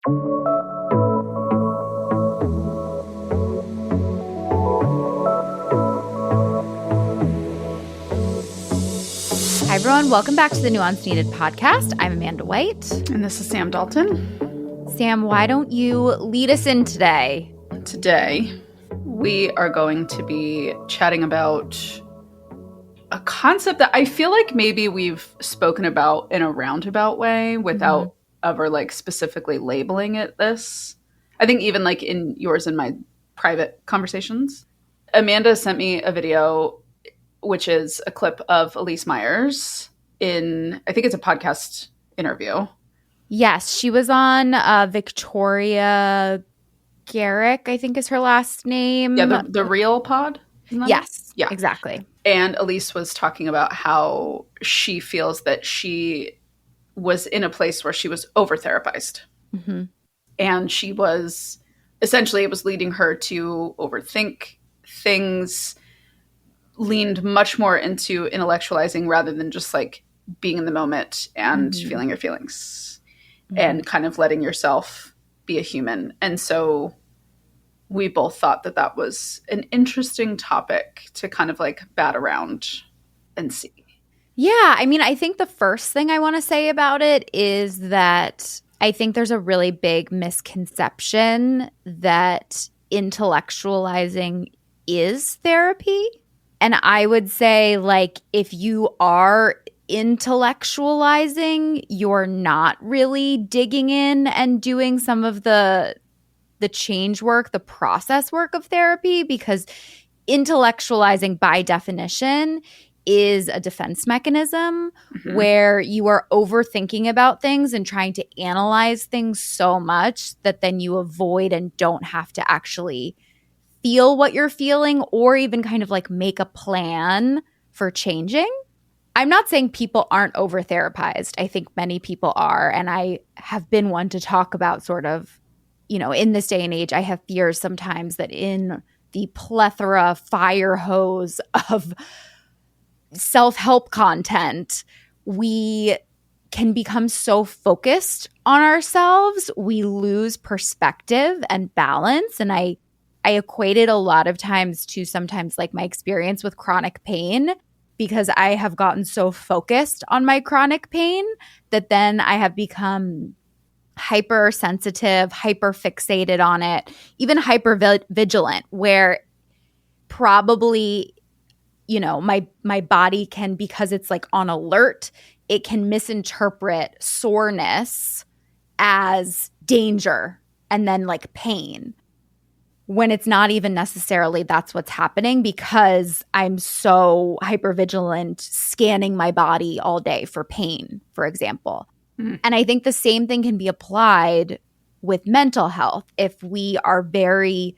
Hi, everyone. Welcome back to the Nuance Needed podcast. I'm Amanda White. And this is Sam Dalton. Sam, why don't you lead us in today? Today, we are going to be chatting about a concept that I feel like maybe we've spoken about in a roundabout way without ever like specifically labeling it this. I think even like in yours and my private conversations. Amanda sent me a video, which is a clip of Elise Myers in, I think it's a podcast interview. Yes, she was on Victoria Garrick, I think is her last name. Yeah, the Real Pod? Yes, yeah, exactly. And Elise was talking about how she feels that she was in a place where she was over-therapized. Mm-hmm. And she was, essentially it was leading her to overthink things, leaned much more into intellectualizing rather than just like being in the moment and feeling your feelings and kind of letting yourself be a human. And so we both thought that that was an interesting topic to kind of like bat around and see. Yeah, I mean, I think the first thing I want to say about it is that I think there's a really big misconception that intellectualizing is therapy. And I would say, like, if you are intellectualizing, you're not really digging in and doing some of the change work, the process work of therapy, because intellectualizing by definition is a defense mechanism where you are overthinking about things and trying to analyze things so much that then you avoid and don't have to actually feel what you're feeling or even kind of like make a plan for changing. I'm not saying people aren't over-therapized. I think many people are. And I have been one to talk about sort of, you know, in this day and age, I have fears sometimes that in the plethora, fire hose of self-help content, we can become so focused on ourselves, we lose perspective and balance. And I equate it a lot of times to sometimes like my experience with chronic pain, because I have gotten so focused on my chronic pain that then I have become hypersensitive, hyper-fixated on it, even hyper-vigilant, where probably, you know, my body can, because it's like on alert, it can misinterpret soreness as danger and then like pain, when it's not even necessarily that's what's happening, because I'm so hypervigilant scanning my body all day for pain, for example. And I think the same thing can be applied with mental health. If we are very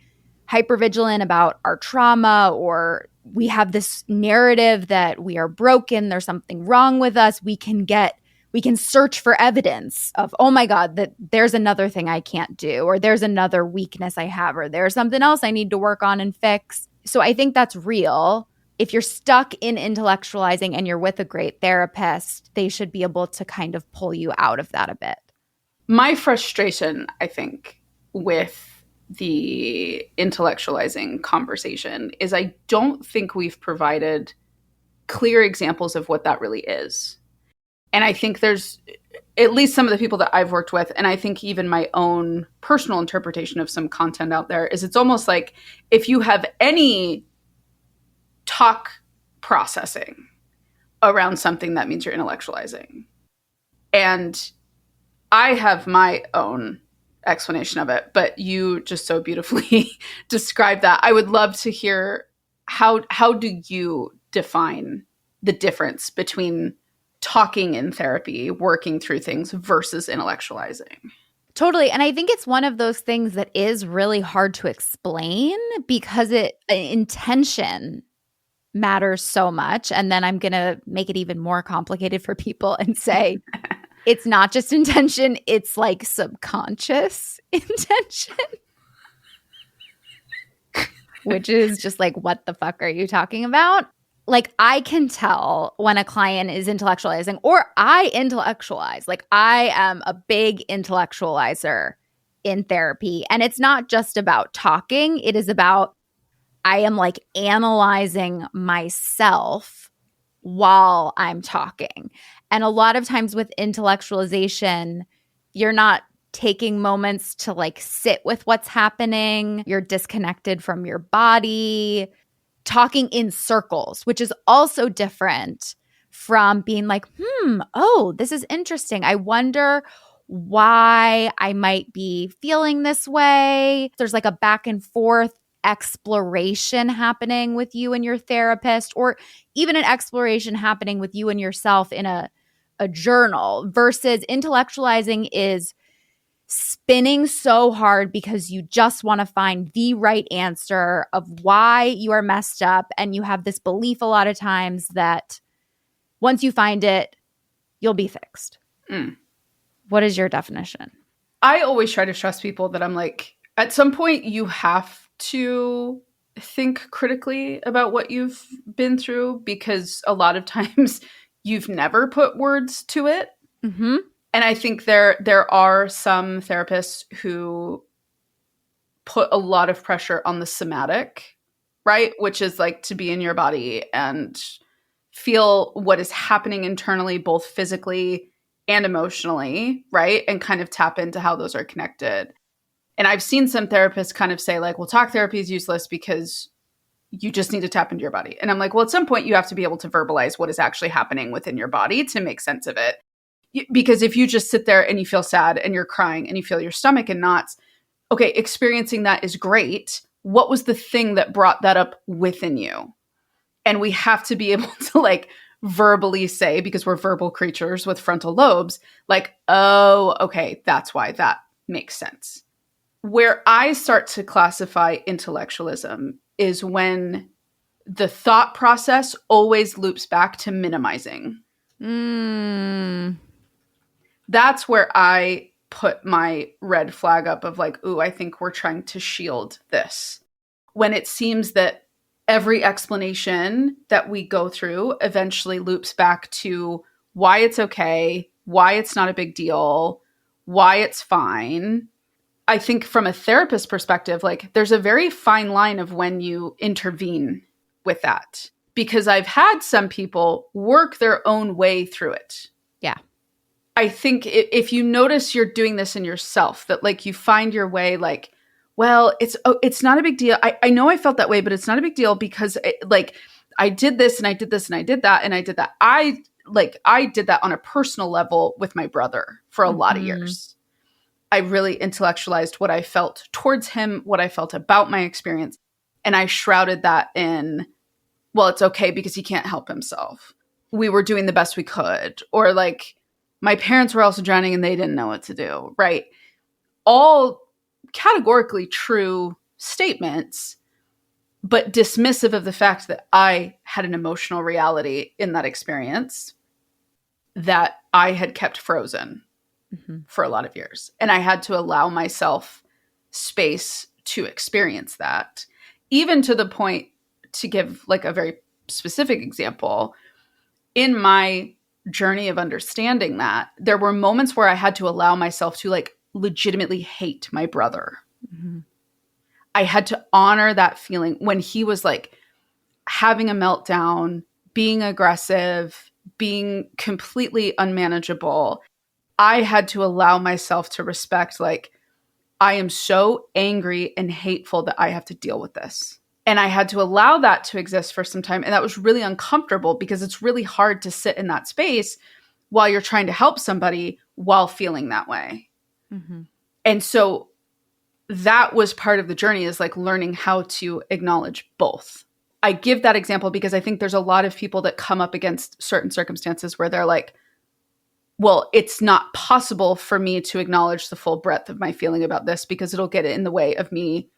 hypervigilant about our trauma, or we have this narrative that we are broken, there's something wrong with us, we can search for evidence of, oh my God, that there's another thing I can't do, or there's another weakness I have, or there's something else I need to work on and fix. So I think that's real. If you're stuck in intellectualizing and you're with a great therapist, they should be able to kind of pull you out of that a bit. My frustration, I think, with the intellectualizing conversation is I don't think we've provided clear examples of what that really is. And I think there's at least some of the people that I've worked with, and I think even my own personal interpretation of some content out there, is it's almost like if you have any talk processing around something, that means you're intellectualizing. And I have my own explanation of it, but you just so beautifully described that. I would love to hear how do you define the difference between talking in therapy, working through things versus intellectualizing? Totally. And I think it's one of those things that is really hard to explain because intention matters so much. And then I'm going to make it even more complicated for people and say it's not just intention, it's like subconscious intention, which is just like, what the fuck are you talking about? Like, I can tell when a client is intellectualizing, or I intellectualize. Like, I am a big intellectualizer in therapy. And it's not just about talking, it is about I am like analyzing myself while I'm talking. And a lot of times with intellectualization, you're not taking moments to like sit with what's happening. You're disconnected from your body, talking in circles, which is also different from being like, oh, this is interesting. I wonder why I might be feeling this way. There's like a back and forth exploration happening with you and your therapist, or even an exploration happening with you and yourself in a journal, versus intellectualizing is spinning so hard because you just want to find the right answer of why you are messed up. And you have this belief a lot of times that once you find it, you'll be fixed. What is your definition? I always try to trust people that I'm like, at some point you have to think critically about what you've been through, because a lot of times you've never put words to it. Mm-hmm. And I think there are some therapists who put a lot of pressure on the somatic, right? Which is like to be in your body and feel what is happening internally, both physically and emotionally, right? And kind of tap into how those are connected. And I've seen some therapists kind of say like, well, talk therapy is useless because you just need to tap into your body. And I'm like, well, at some point you have to be able to verbalize what is actually happening within your body to make sense of it. Because if you just sit there and you feel sad and you're crying and you feel your stomach in knots, okay, experiencing that is great. What was the thing that brought that up within you? And we have to be able to like verbally say, because we're verbal creatures with frontal lobes, like, oh, okay, that's why that makes sense. Where I start to classify intellectualism is when the thought process always loops back to minimizing. That's where I put my red flag up of like, ooh, I think we're trying to shield this. When it seems that every explanation that we go through eventually loops back to why it's okay, why it's not a big deal, why it's fine. I think from a therapist perspective, like there's a very fine line of when you intervene with that, because I've had some people work their own way through it. Yeah. I think if you notice you're doing this in yourself, that like you find your way like, well, it's not a big deal. I know I felt that way, but it's not a big deal because like I did this and I did this and I did that and I did that. I did that on a personal level with my brother for a lot of years. I really intellectualized what I felt towards him, what I felt about my experience. And I shrouded that in, well, it's okay because he can't help himself. We were doing the best we could. Or like my parents were also drowning and they didn't know what to do, right? All categorically true statements, but dismissive of the fact that I had an emotional reality in that experience that I had kept frozen for a lot of years. And I had to allow myself space to experience that, even to the point, to give like a very specific example, in my journey of understanding that, there were moments where I had to allow myself to like legitimately hate my brother. I had to honor that feeling when he was like having a meltdown, being aggressive, being completely unmanageable. I had to allow myself to respect, like, I am so angry and hateful that I have to deal with this. And I had to allow that to exist for some time. And that was really uncomfortable because it's really hard to sit in that space while you're trying to help somebody while feeling that way. And so that was part of the journey, is like learning how to acknowledge both. I give that example because I think there's a lot of people that come up against certain circumstances where they're like, well, it's not possible for me to acknowledge the full breadth of my feeling about this because it'll get in the way of me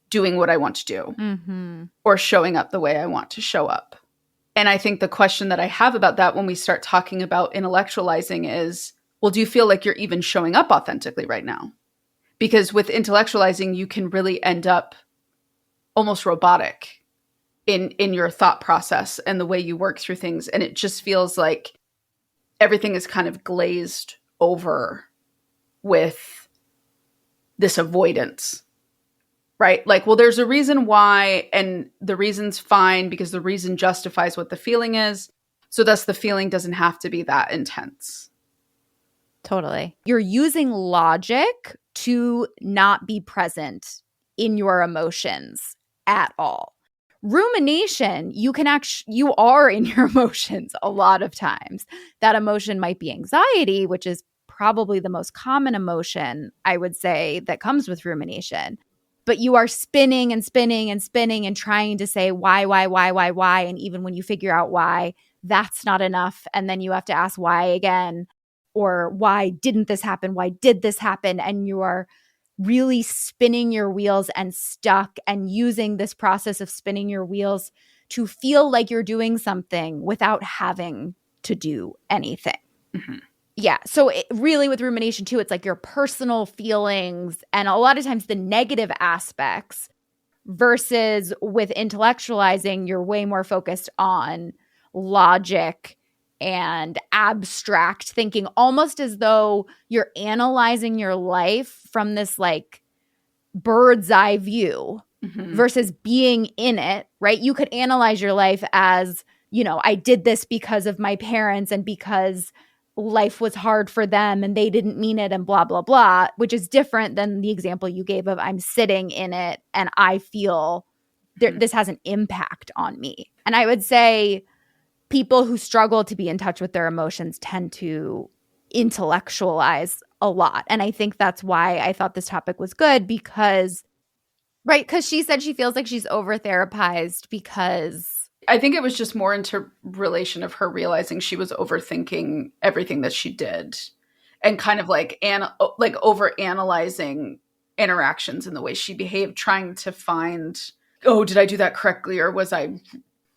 doing what I want to do or showing up the way I want to show up. And I think the question that I have about that when we start talking about intellectualizing is, well, do you feel like you're even showing up authentically right now? Because with intellectualizing, you can really end up almost robotic in your thought process and the way you work through things. And it just feels like everything is kind of glazed over with this avoidance, right? Like, well, there's a reason why, and the reason's fine because the reason justifies what the feeling is. So thus the feeling doesn't have to be that intense. Totally. You're using logic to not be present in your emotions at all. Rumination, you are in your emotions a lot of times. That emotion might be anxiety, which is probably the most common emotion, I would say, that comes with rumination. But you are spinning and spinning and spinning and trying to say why. And even when you figure out why, that's not enough. And then you have to ask why again, or why didn't this happen? Why did this happen? And you are really spinning your wheels and stuck, and using this process of spinning your wheels to feel like you're doing something without having to do anything. Mm-hmm. Yeah. So really with rumination too, it's like your personal feelings and a lot of times the negative aspects, versus with intellectualizing, you're way more focused on logic and abstract thinking, almost as though you're analyzing your life from this like bird's eye view versus being in it, right? You could analyze your life as, you know, I did this because of my parents and because life was hard for them and they didn't mean it and blah, blah, blah, which is different than the example you gave of I'm sitting in it and I feel this has an impact on me. And I would say people who struggle to be in touch with their emotions tend to intellectualize a lot. And I think that's why I thought this topic was good because, right, because she said she feels like she's over-therapized because I think it was just more into relation of her realizing she was overthinking everything that she did and kind of like over analyzing interactions and the way she behaved, trying to find, oh, did I do that correctly? Or was I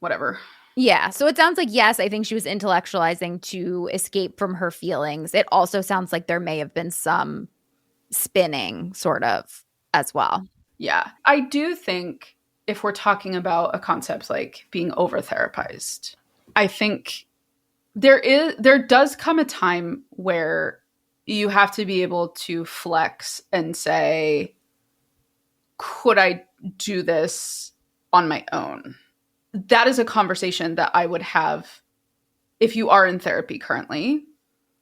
whatever? Yeah. So it sounds like, yes, I think she was intellectualizing to escape from her feelings. It also sounds like there may have been some spinning sort of as well. Yeah. I do think if we're talking about a concept like being over-therapized, I think there does come a time where you have to be able to flex and say, could I do this on my own? That is a conversation that I would have if you are in therapy currently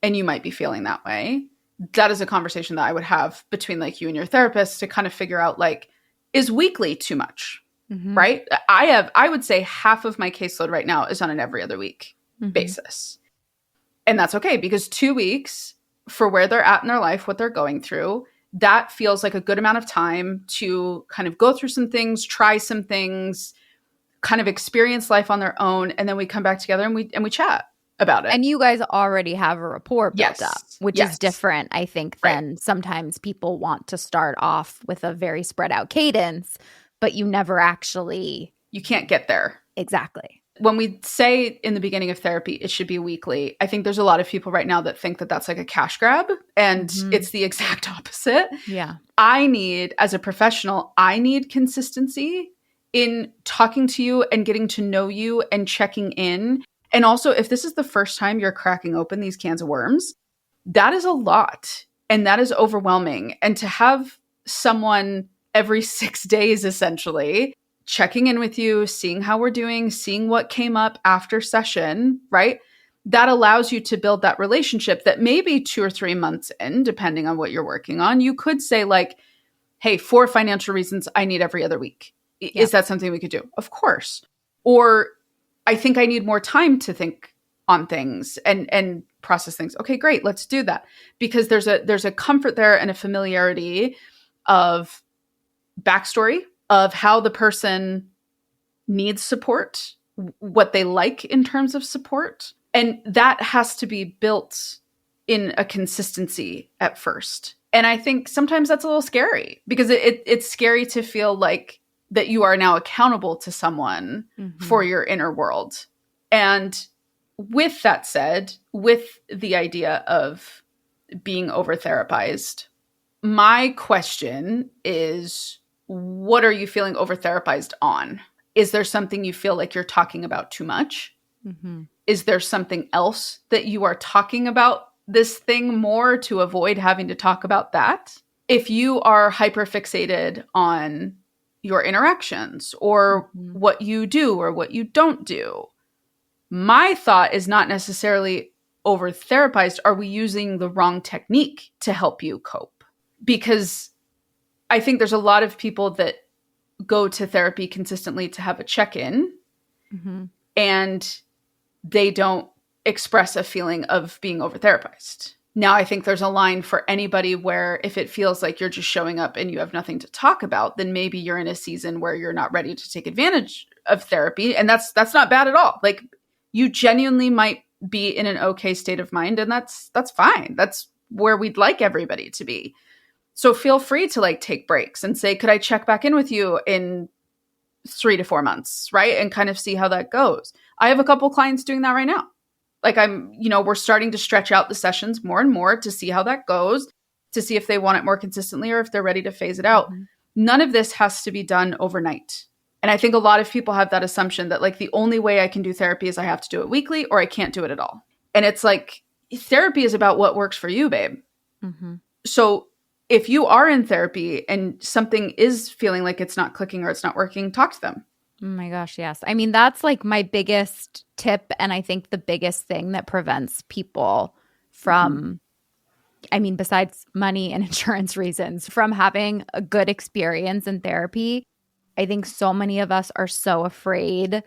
and you might be feeling that way. That is a conversation that I would have between like you and your therapist to kind of figure out like, is weekly too much? Right? I would say half of my caseload right now is on an every other week basis. And that's okay because 2 weeks for where they're at in their life, what they're going through, that feels like a good amount of time to kind of go through some things, try some things, kind of experience life on their own. And then we come back together and we chat about it. And you guys already have a rapport built up, which is different, I think, than sometimes people want to start off with a very spread out cadence, but you never actually... You can't get there. Exactly. When we say in the beginning of therapy, it should be weekly, I think there's a lot of people right now that think that that's like a cash grab, and it's the exact opposite. Yeah. As a professional, I need consistency in talking to you and getting to know you and checking in. And also, if this is the first time you're cracking open these cans of worms, that is a lot and that is overwhelming. And to have someone every 6 days, essentially, checking in with you, seeing how we're doing, seeing what came up after session, right? That allows you to build that relationship that maybe 2 or 3 months in, depending on what you're working on, you could say like, hey, for financial reasons, I need every other week. Yeah. Is that something we could do? Of course. Or I think I need more time to think on things and process things. Okay, great. Let's do that. Because there's a comfort there and a familiarity of backstory of how the person needs support, what they like in terms of support. And that has to be built in a consistency at first. And I think sometimes that's a little scary because it's scary to feel like that you are now accountable to someone for your inner world. And with that said, with the idea of being over-therapized, my question is, what are you feeling over-therapized on? Is there something you feel like you're talking about too much? Is there something else that you are talking about this thing more to avoid having to talk about that? if you are hyper fixated on your interactions or what you do or what you don't do, my thought is not necessarily over therapized. Are we using the wrong technique to help you cope? Because I think there's a lot of people that go to therapy consistently to have a check-in, and they don't express a feeling of being over therapized. Now, I think there's a line for anybody where if it feels like you're just showing up and you have nothing to talk about, then maybe you're in a season where you're not ready to take advantage of therapy. And that's not bad at all. Like, you genuinely might be in an okay state of mind, and that's fine. That's where we'd like everybody to be. So feel free to like take breaks and say, could I check back in with you in 3 to 4 months, right? And kind of see how that goes. I have a couple clients doing that right now. Like we're starting to stretch out the sessions more and more to see how that goes, to see if they want it more consistently or if they're ready to phase it out. None of this has to be done overnight. And I think a lot of people have that assumption that like the only way I can do therapy is I have to do it weekly or I can't do it at all. And it's like, therapy is about what works for you, babe. So if you are in therapy and something is feeling like it's not clicking or it's not working, talk to them. Oh my gosh, yes. I mean, that's like my biggest tip, and I think the biggest thing that prevents people from, I mean, besides money and insurance reasons, from having a good experience in therapy. I think so many of us are so afraid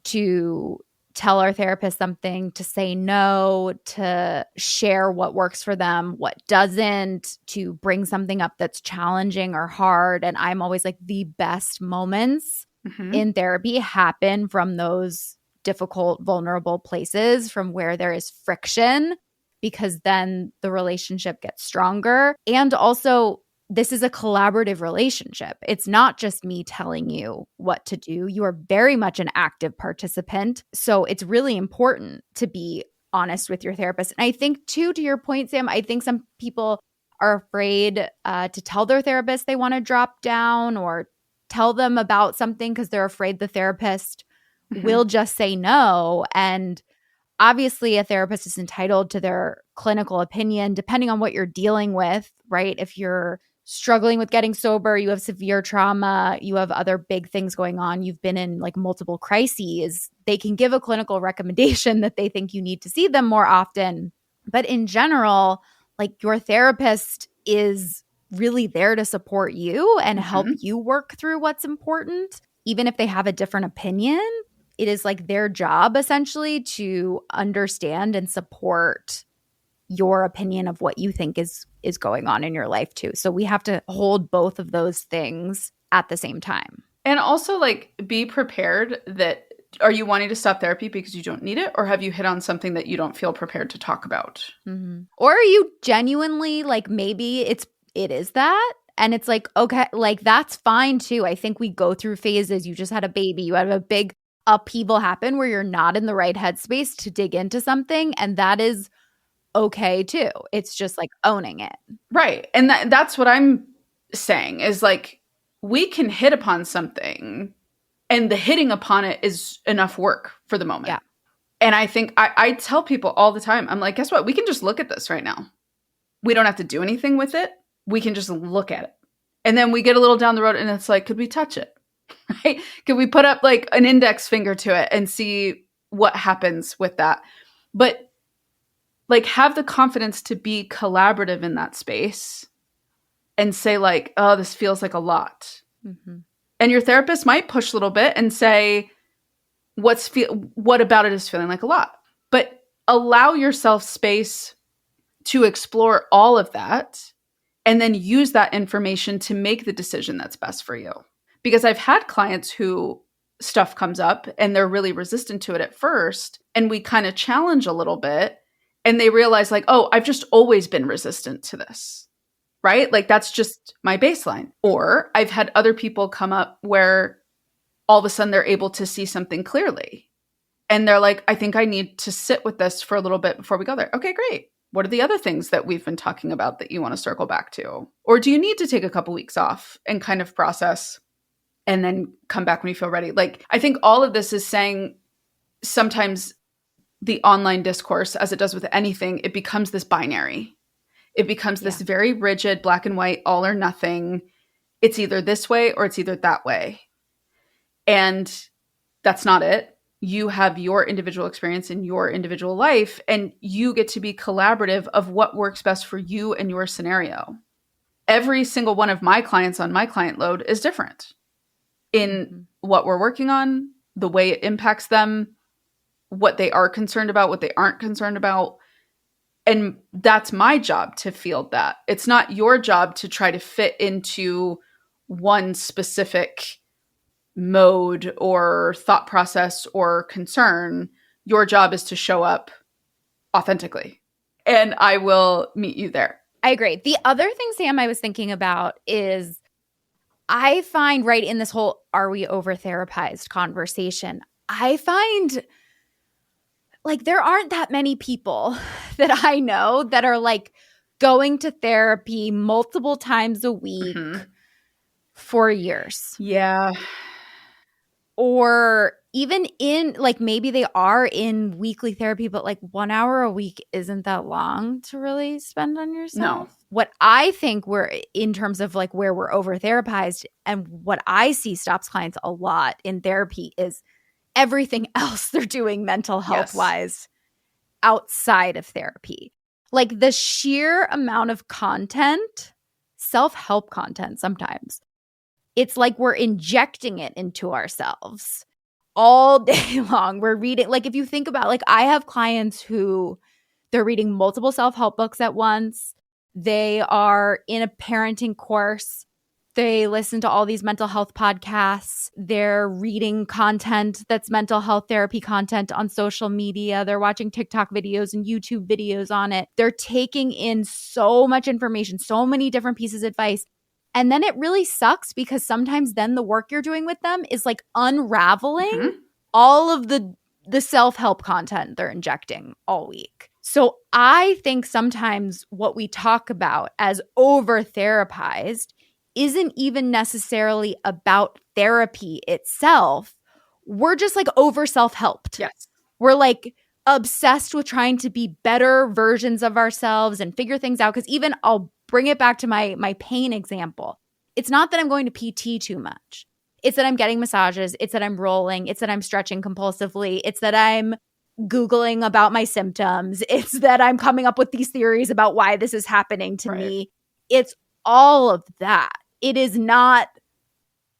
to tell our therapist something, to say no, to share what works for them, what doesn't, to bring something up that's challenging or hard. And I'm always like, the best moments in therapy happen from those difficult, vulnerable places, from where there is friction, because then the relationship gets stronger. And also, this is a collaborative relationship. It's not just me telling you what to do. You are very much an active participant. So it's really important to be honest with your therapist. And I think too, to your point, Sam, I think some people are afraid to tell their therapist they want to drop down or tell them about something because they're afraid the therapist will just say no. And obviously, a therapist is entitled to their clinical opinion, depending on what you're dealing with, right? If you're struggling with getting sober, you have severe trauma, you have other big things going on, you've been in like multiple crises, they can give a clinical recommendation that they think you need to see them more often. But in general, like, your therapist is really there to support you and help you work through what's important. Even if they have a different opinion, it is like their job essentially to understand and support your opinion of what you think is going on in your life too. So we have to hold both of those things at the same time. And also, like, be prepared that, are you wanting to stop therapy because you don't need it? Or have you hit on something that you don't feel prepared to talk about? Or are you genuinely like, maybe it is that? And it's like, okay, like, that's fine too. I think we go through phases. You just had a baby. You have a big upheaval happen where you're not in the right headspace to dig into something. And that is okay too. It's just like owning it. Right. And that's what I'm saying is like, we can hit upon something and the hitting upon it is enough work for the moment. Yeah. And I think I tell people all the time, I'm like, guess what? We can just look at this right now. We don't have to do anything with it. We can just look at it. And then we get a little down the road and it's like, could we touch it? Right? Could we put up like an index finger to it and see what happens with that? But like, have the confidence to be collaborative in that space and say like, oh, this feels like a lot. And your therapist might push a little bit and say, what about it is feeling like a lot? But allow yourself space to explore all of that and then use that information to make the decision that's best for you. Because I've had clients who stuff comes up and they're really resistant to it at first, and we kind of challenge a little bit and they realize like, oh, I've just always been resistant to this, right? Like, that's just my baseline. Or I've had other people come up where all of a sudden they're able to see something clearly. And they're like, I think I need to sit with this for a little bit before we go there. Okay, great. What are the other things that we've been talking about that you want to circle back to? Or do you need to take a couple weeks off and kind of process and then come back when you feel ready? Like, I think all of this is saying sometimes the online discourse, as it does with anything, it becomes this binary. It becomes this very rigid, black and white, all or nothing. It's either this way or it's either that way. And that's not it. You have your individual experience in your individual life, and you get to be collaborative of what works best for you and your scenario. Every single one of my clients on my client load is different in what we're working on, the way it impacts them, what they are concerned about, what they aren't concerned about. And that's my job to field that. It's not your job to try to fit into one specific mode or thought process or concern. Your job is to show up authentically. And I will meet you there. I agree. The other thing, Sam, I was thinking about is I find right in this whole are we over-therapized conversation, I find like there aren't that many people that I know that are like going to therapy multiple times a week for years. Yeah. Or even in like maybe they are in weekly therapy, but like 1 hour a week isn't that long to really spend on yourself. No. What I think we're in terms of like where we're over therapized and what I see stops clients a lot in therapy is everything else they're doing mental health wise outside of therapy. Like the sheer amount of content, self-help content sometimes, it's like we're injecting it into ourselves all day long. We're reading, like if you think about, like I have clients who they're reading multiple self-help books at once. They are in a parenting course. They listen to all these mental health podcasts. They're reading content that's mental health therapy content on social media. They're watching TikTok videos and YouTube videos on it. They're taking in so much information, so many different pieces of advice. And then it really sucks because sometimes then the work you're doing with them is like unraveling all of the self-help content they're injecting all week. So I think sometimes what we talk about as over-therapized isn't even necessarily about therapy itself. We're just like over self-helped. Yes. We're like obsessed with trying to be better versions of ourselves and figure things out. Because even I'll bring it back to my pain example. It's not that I'm going to PT too much. It's that I'm getting massages. It's that I'm rolling. It's that I'm stretching compulsively. It's that I'm Googling about my symptoms. It's that I'm coming up with these theories about why this is happening to me. It's all of that. It is not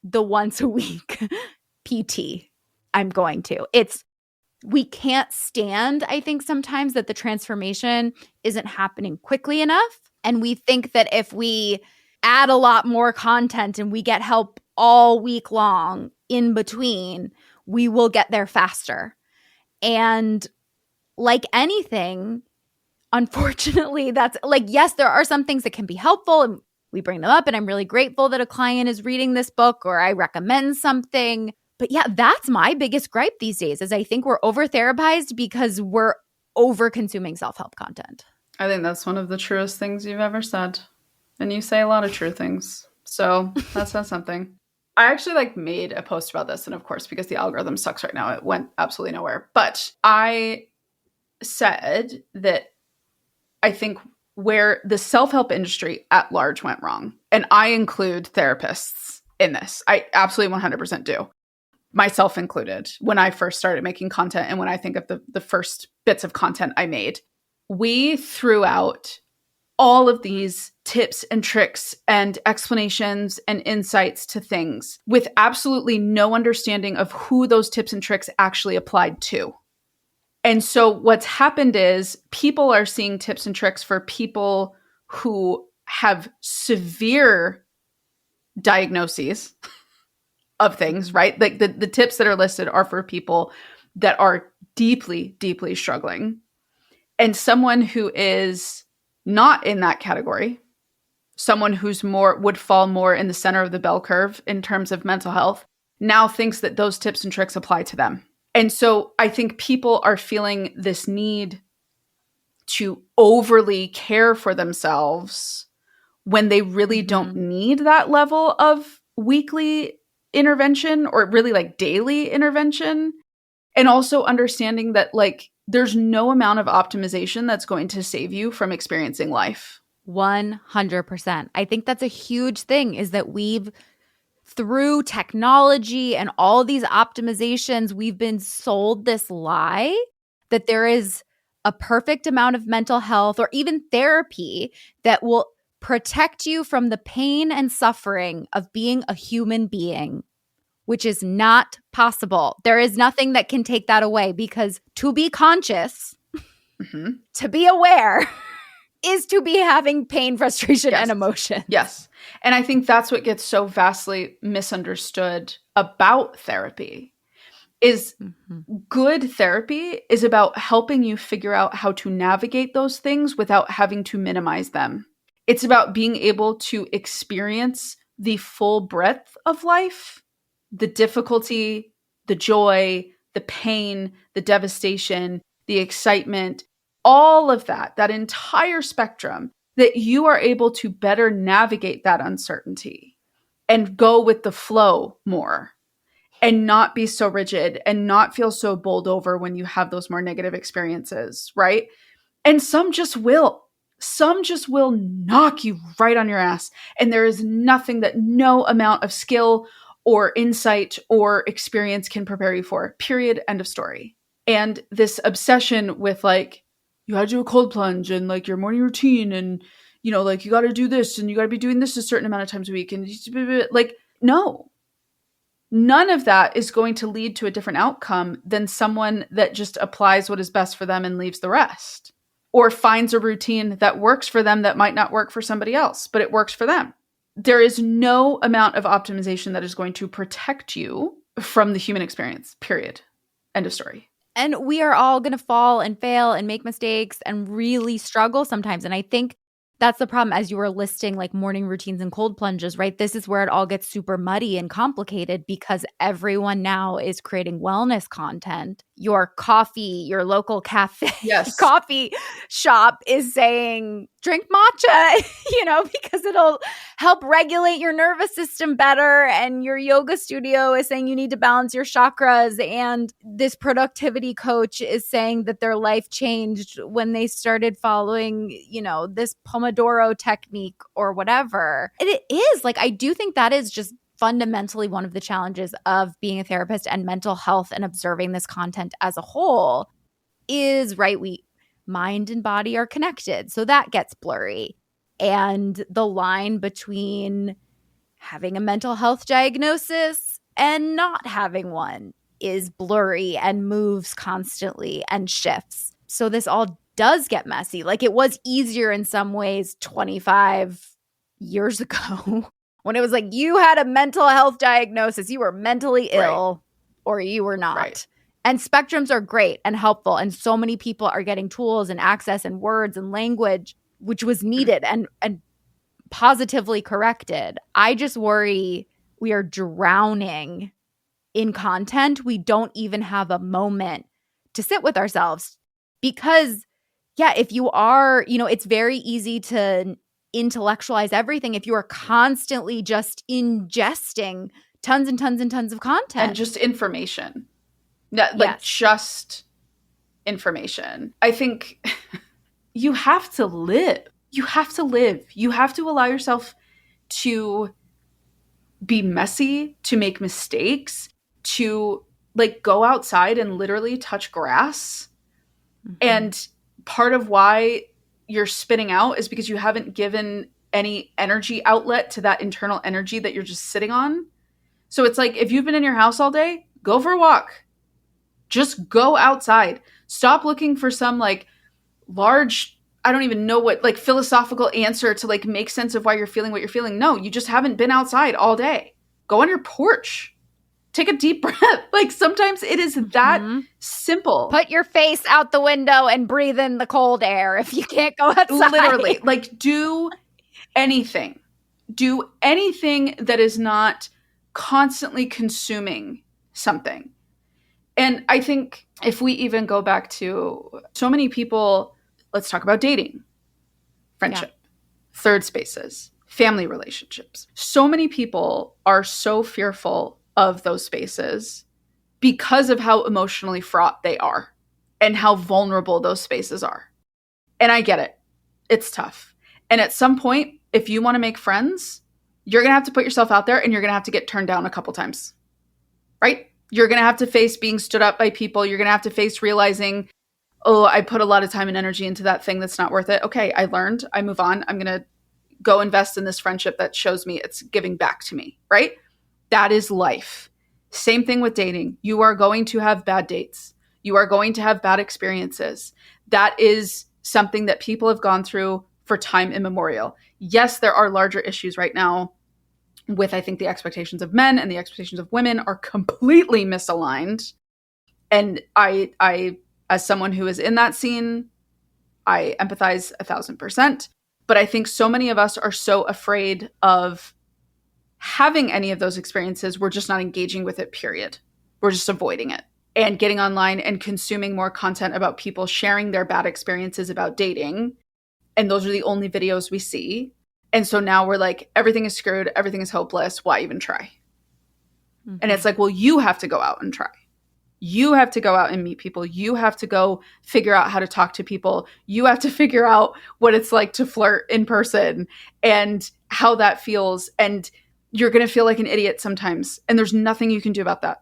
the once a week PT I'm going to. We can't stand, I think, sometimes that the transformation isn't happening quickly enough. And we think that if we add a lot more content and we get help all week long in between, we will get there faster. And like anything, unfortunately, that's like, yes, there are some things that can be helpful and we bring them up. And I'm really grateful that a client is reading this book or I recommend something. But yeah, that's my biggest gripe these days is I think we're over-therapized because we're over-consuming self-help content. I think that's one of the truest things you've ever said. And you say a lot of true things. So that says something. I actually made a post about this. And of course, because the algorithm sucks right now, it went absolutely nowhere. But I said that I think where the self-help industry at large went wrong, and I include therapists in this. I absolutely 100% do. Myself included, when I first started making content and when I think of the first bits of content I made, we threw out all of these tips and tricks and explanations and insights to things with absolutely no understanding of who those tips and tricks actually applied to. And so what's happened is people are seeing tips and tricks for people who have severe diagnoses of things, right? Like the tips that are listed are for people that are deeply, deeply struggling. And someone who is not in that category, someone who's would fall more in the center of the bell curve in terms of mental health, now thinks that those tips and tricks apply to them. And so I think people are feeling this need to overly care for themselves when they really don't need that level of weekly intervention or really daily intervention. And also understanding that there's no amount of optimization that's going to save you from experiencing life. 100%. I think that's a huge thing, is that through technology and all these optimizations, we've been sold this lie that there is a perfect amount of mental health or even therapy that will protect you from the pain and suffering of being a human being, which is not possible. There is nothing that can take that away, because to be conscious, to be aware, is to be having pain, frustration, and emotion. Yes. And I think that's what gets so vastly misunderstood about therapy is good therapy is about helping you figure out how to navigate those things without having to minimize them. It's about being able to experience the full breadth of life, the difficulty, the joy, the pain, the devastation, the excitement, all of that entire spectrum, that you are able to better navigate that uncertainty and go with the flow more and not be so rigid and not feel so bowled over when you have those more negative experiences, right? And some just will. Some just will knock you right on your ass. And there is nothing that no amount of skill or insight or experience can prepare you for. Period. End of story. And this obsession with like, you gotta do a cold plunge and like your morning routine and, you know, like you gotta do this and you gotta be doing this a certain amount of times a week. And like, no, none of that is going to lead to a different outcome than someone that just applies what is best for them and leaves the rest, or finds a routine that works for them that might not work for somebody else, but it works for them. There is no amount of optimization that is going to protect you from the human experience, period. End of story. And we are all going to fall and fail and make mistakes and really struggle sometimes. And I think that's the problem, as you were listing like morning routines and cold plunges, right? This is where it all gets super muddy and complicated, because everyone now is creating wellness content. Your coffee, your local cafe, coffee shop is saying, drink matcha, you know, because it'll help regulate your nervous system better. And your yoga studio is saying you need to balance your chakras. And this productivity coach is saying that their life changed when they started following, you know, this Pomodoro technique or whatever. And it is like, I do think that is just fundamentally one of the challenges of being a therapist and mental health and observing this content as a whole is, right, mind and body are connected. So that gets blurry. And the line between having a mental health diagnosis and not having one is blurry and moves constantly and shifts. So this all does get messy. Like, it was easier in some ways 25 years ago when it was like you had a mental health diagnosis, you were mentally ill, or you were not. Right. And spectrums are great and helpful. And so many people are getting tools and access and words and language, which was needed and positively corrected. I just worry we are drowning in content. We don't even have a moment to sit with ourselves, because, yeah, if you are, you know, it's very easy to intellectualize everything if you are constantly just ingesting tons and tons and tons of content. And just information. Just information. I think you have to live. You have to live. You have to allow yourself to be messy, to make mistakes, to like go outside and literally touch grass. Mm-hmm. And part of why you're spitting out is because you haven't given any energy outlet to that internal energy that you're just sitting on. So it's like, if you've been in your house all day, go for a walk. Just go outside. Stop looking for some like large, I don't even know what, like philosophical answer to like make sense of why you're feeling what you're feeling. No, you just haven't been outside all day. Go on your porch. Take a deep breath. Like, sometimes it is that simple. Put your face out the window and breathe in the cold air if you can't go outside. Literally, like, do anything. Do anything that is not constantly consuming something. And I think if we even go back to so many people, let's talk about dating, friendship, third spaces, family relationships. So many people are so fearful of those spaces because of how emotionally fraught they are and how vulnerable those spaces are. And I get it. It's tough. And at some point, if you want to make friends, you're going to have to put yourself out there and you're going to have to get turned down a couple times, right? You're going to have to face being stood up by people. You're going to have to face realizing, oh, I put a lot of time and energy into that thing that's not worth it. Okay, I learned. I move on. I'm going to go invest in this friendship that shows me it's giving back to me, right? That is life. Same thing with dating. You are going to have bad dates. You are going to have bad experiences. That is something that people have gone through for time immemorial. Yes, there are larger issues right now with, I think, the expectations of men and the expectations of women are completely misaligned. And I, as someone who is in that scene, I empathize 1,000%. But I think so many of us are so afraid of having any of those experiences, we're just not engaging with it, period. We're just avoiding it and getting online and consuming more content about people sharing their bad experiences about dating. And those are the only videos we see. And so now we're like, everything is screwed. Everything is hopeless. Why even try? Mm-hmm. And it's like, well, you have to go out and try. You have to go out and meet people. You have to go figure out how to talk to people. You have to figure out what it's like to flirt in person and how that feels. And you're going to feel like an idiot sometimes. And there's nothing you can do about that.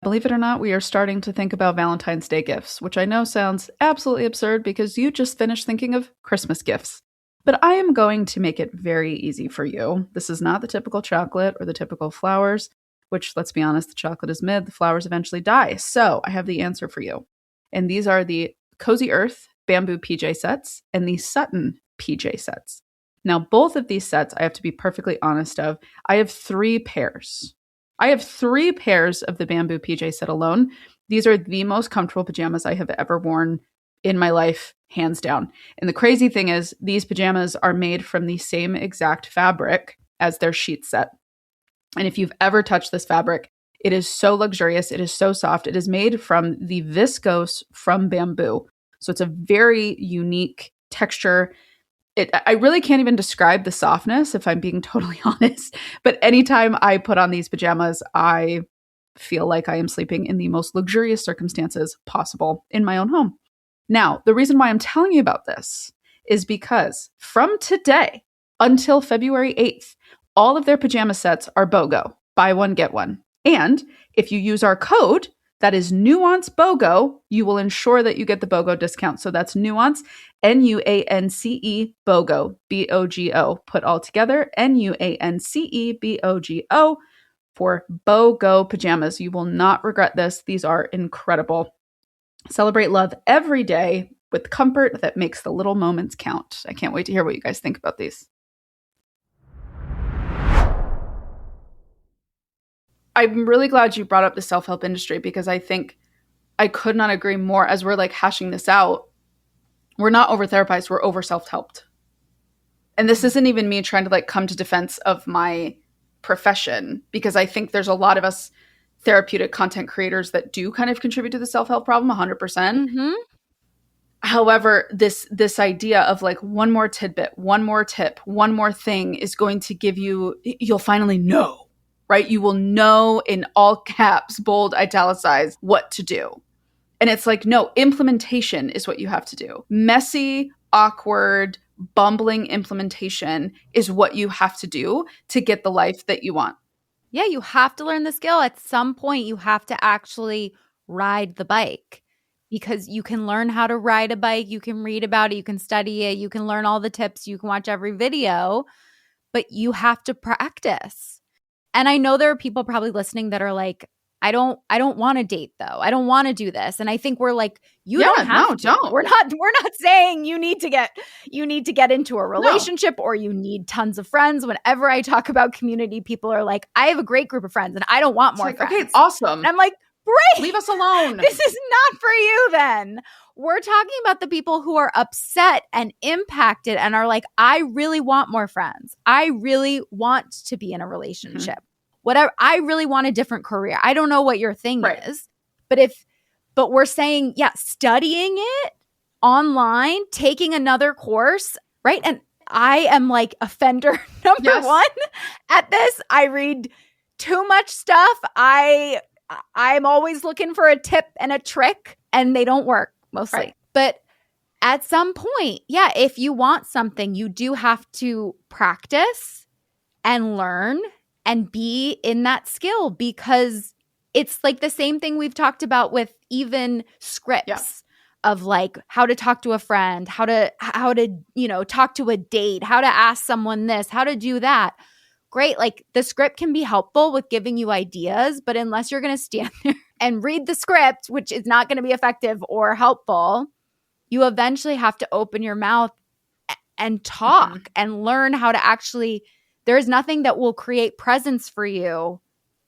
Believe it or not, we are starting to think about Valentine's Day gifts, which I know sounds absolutely absurd because you just finished thinking of Christmas gifts. But I am going to make it very easy for you. This is not the typical chocolate or the typical flowers, which, let's be honest, the chocolate is mid, the flowers eventually die. So I have the answer for you. And these are the Cozy Earth bamboo PJ sets and the Sutton PJ sets. Now, both of these sets, I have to be perfectly honest of, I have 3 pairs. I have 3 pairs of the bamboo PJ set alone. These are the most comfortable pajamas I have ever worn in my life, hands down. And the crazy thing is, these pajamas are made from the same exact fabric as their sheet set. And if you've ever touched this fabric, it is so luxurious. It is so soft. It is made from the viscose from bamboo. So it's a very unique texture. I really can't even describe the softness, if I'm being totally honest. But anytime I put on these pajamas, I feel like I am sleeping in the most luxurious circumstances possible in my own home. Now, the reason why I'm telling you about this is because from today until February 8th, all of their pajama sets are BOGO, buy one, get one. And if you use our code, that is Nuance BOGO, you will ensure that you get the BOGO discount. So that's Nuance, Nuance BOGO, BOGO, put all together, Nuance BOGO for BOGO pajamas. You will not regret this. These are incredible. Celebrate love every day with comfort that makes the little moments count. I can't wait to hear what you guys think about these. I'm really glad you brought up the self-help industry because I think I could not agree more. As we're like hashing this out, we're not over-therapized, we're over-self-helped. And this isn't even me trying to like come to defense of my profession, because I think there's a lot of us therapeutic content creators that do kind of contribute to the self-help problem 100%. Mm-hmm. However, this idea of like one more tidbit, one more tip, one more thing is going to give you, you'll finally know. Right? You will know in all caps, bold, italicized, what to do. And it's like, no, implementation is what you have to do. Messy, awkward, bumbling implementation is what you have to do to get the life that you want. Yeah, you have to learn the skill. At some point, you have to actually ride the bike, because you can learn how to ride a bike. You can read about it. You can study it. You can learn all the tips. You can watch every video, but you have to practice. And I know there are people probably listening that are like, I don't want to date though. I don't want to do this. And I think we're like, don't have to. Don't. We're not saying you need to get into a relationship or you need tons of friends. Whenever I talk about community, people are like, I have a great group of friends and I don't want more friends. Okay, awesome. And I'm like, great. Leave us alone. This is not for you then. We're talking about the people who are upset and impacted and are like, I really want more friends. I really want to be in a relationship. Mm-hmm. Whatever. I really want a different career. I don't know what your thing is, but we're saying, yeah, studying it online, taking another course, right? And I am like offender number 1 at this. I read too much stuff. I'm always looking for a tip and a trick, and they don't work mostly. Right. But At some point, yeah, if you want something, you do have to practice and learn and be in that skill, because it's like the same thing we've talked about with even scripts of like how to talk to a friend, how to talk to a date, how to ask someone this, how to do that. Great. Like the script can be helpful with giving you ideas, but unless you're going to stand there and read the script, which is not going to be effective or helpful, you eventually have to open your mouth and talk and learn how to actually, there is nothing that will create presence for you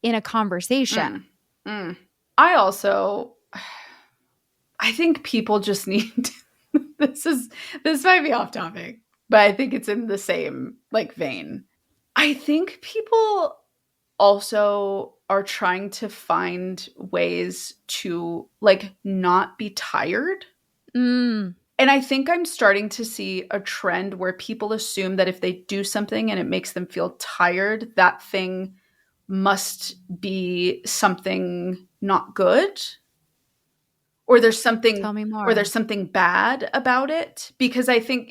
in a conversation. I think people just need this might be off topic, but I think it's in the same like vein. I think people also are trying to find ways to like not be tired. And I think I'm starting to see a trend where people assume that if they do something and it makes them feel tired, that thing must be something not good. Or there's something Tell me more. or there's something bad about it. Because I think,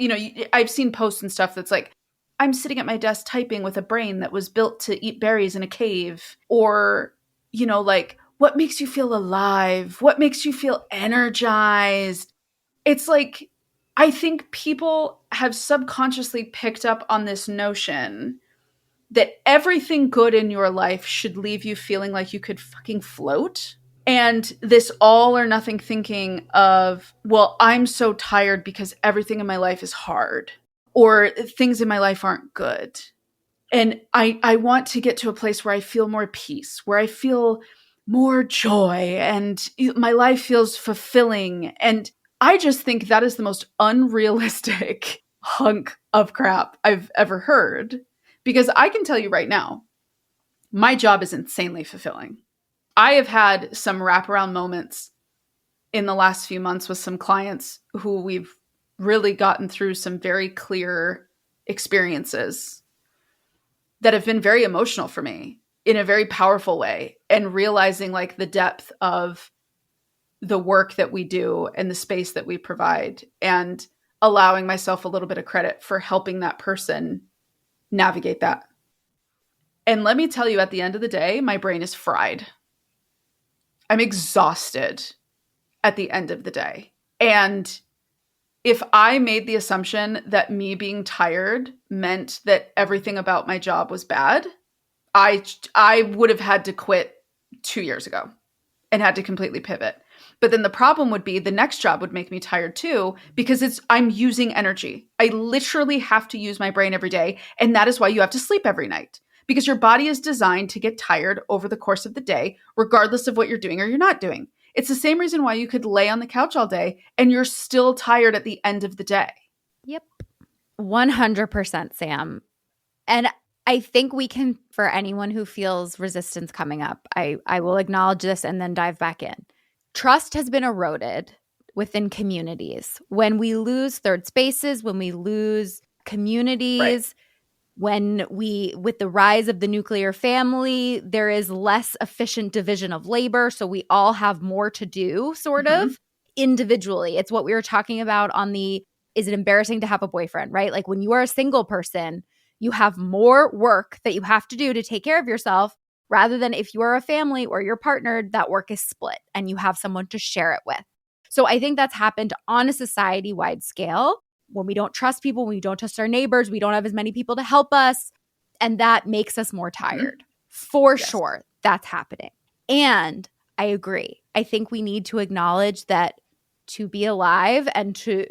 I've seen posts and stuff that's like, I'm sitting at my desk typing with a brain that was built to eat berries in a cave. Or, like, what makes you feel alive? What makes you feel energized? It's like, I think people have subconsciously picked up on this notion that everything good in your life should leave you feeling like you could fucking float. And this all or nothing thinking of, well, I'm so tired because everything in my life is hard or things in my life aren't good. And I want to get to a place where I feel more peace, where I feel more joy and my life feels fulfilling. And I just think that is the most unrealistic hunk of crap I've ever heard. Because I can tell you right now, my job is insanely fulfilling. I have had some wraparound moments in the last few months with some clients who we've really gotten through some very clear experiences that have been very emotional for me in a very powerful way, and realizing like the depth of the work that we do and the space that we provide, and allowing myself a little bit of credit for helping that person navigate that. And let me tell you, at the end of the day, my brain is fried. I'm exhausted at the end of the day. And if I made the assumption that me being tired meant that everything about my job was bad, I would have had to quit 2 years ago and had to completely pivot. But then the problem would be the next job would make me tired too, because I'm using energy. I literally have to use my brain every day. And that is why you have to sleep every night, because your body is designed to get tired over the course of the day, regardless of what you're doing or you're not doing. It's the same reason why you could lay on the couch all day and you're still tired at the end of the day. Yep. 100%, Sam. And I think we can, for anyone who feels resistance coming up, I will acknowledge this and then dive back in. Trust has been eroded within communities. When we lose third spaces, when we lose communities, right. With the rise of the nuclear family, there is less efficient division of labor. So we all have more to do, sort of individually. It's what we were talking about on is it embarrassing to have a boyfriend, right? Like when you are a single person, you have more work that you have to do to take care of yourself, rather than if you are a family or you're partnered, that work is split and you have someone to share it with. So I think that's happened on a society-wide scale. When we don't trust people, when we don't trust our neighbors, we don't have as many people to help us. And that makes us more tired. For sure, that's happening. And I agree. I think we need to acknowledge that to be alive and to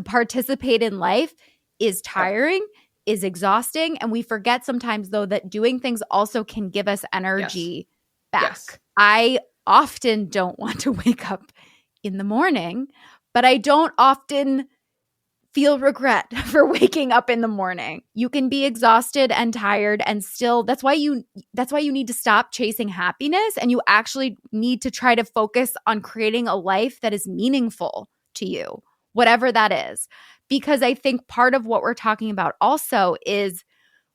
participate in life is tiring, is exhausting. And we forget sometimes, though, that doing things also can give us energy back. Yes. I often don't want to wake up in the morning, but I don't often feel regret for waking up in the morning. You can be exhausted and tired and still, that's why you need to stop chasing happiness, and you actually need to try to focus on creating a life that is meaningful to you, whatever that is. Because I think part of what we're talking about also is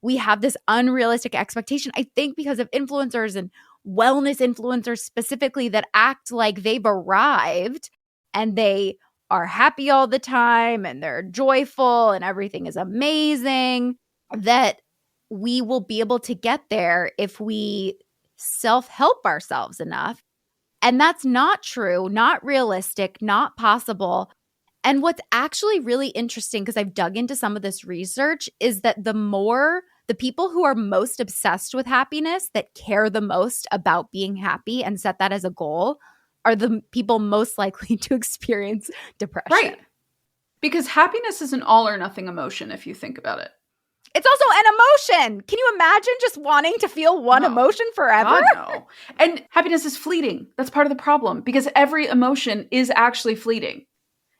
we have this unrealistic expectation, I think because of influencers and wellness influencers specifically, that act like they've arrived and they are happy all the time and they're joyful and everything is amazing, that we will be able to get there if we self-help ourselves enough. And that's not true, not realistic, not possible. And what's actually really interesting, because I've dug into some of this research, is that the people who are most obsessed with happiness, that care the most about being happy and set that as a goal, are the people most likely to experience depression. Right. Because happiness is an all or nothing emotion if you think about it. It's also an emotion. Can you imagine just wanting to feel one emotion forever? God, no. And happiness is fleeting. That's part of the problem, because every emotion is actually fleeting.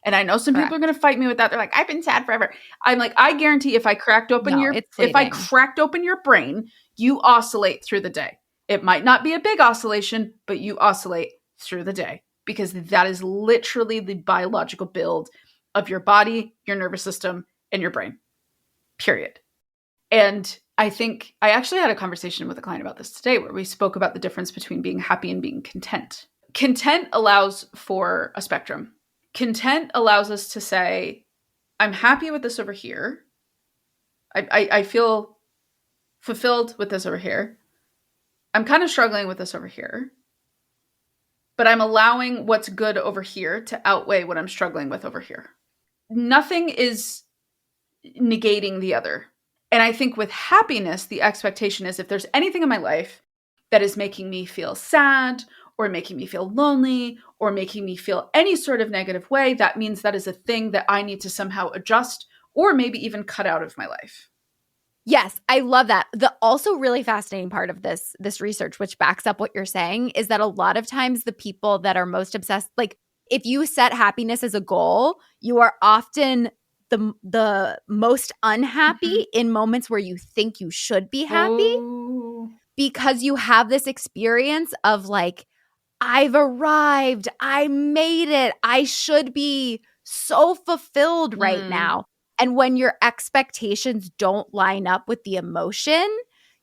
And I know some people are going to fight me with that. They're like, I've been sad forever. I'm like, I guarantee if I cracked open your brain, you oscillate through the day. It might not be a big oscillation, but you oscillate through the day, because that is literally the biological build of your body, your nervous system, and your brain. Period. And I think I actually had a conversation with a client about this today, where we spoke about the difference between being happy and being content. Content allows for a spectrum. Content allows us to say, I'm happy with this over here. I feel fulfilled with this over here. I'm kind of struggling with this over here. But I'm allowing what's good over here to outweigh what I'm struggling with over here. Nothing is negating the other. And I think with happiness, the expectation is, if there's anything in my life that is making me feel sad or making me feel lonely or making me feel any sort of negative way, that means that is a thing that I need to somehow adjust or maybe even cut out of my life. Yes, I love that. The also really fascinating part of this research, which backs up what you're saying, is that a lot of times the people that are most obsessed, like if you set happiness as a goal, you are often the most unhappy in moments where you think you should be happy, because you have this experience of like, I've arrived, I made it, I should be so fulfilled right now. And when your expectations don't line up with the emotion,